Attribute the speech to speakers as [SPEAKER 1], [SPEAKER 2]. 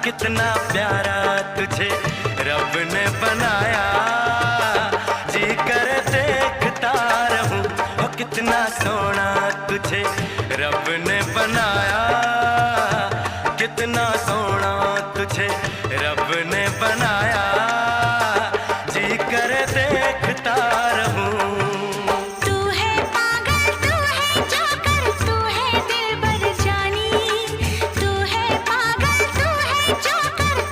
[SPEAKER 1] कितना प्यारा तुझे रब ने बनाया, जी कर देखता रहूं। ओ कितना सोना तुझे रब ने बनाया, कितना सोना तुझे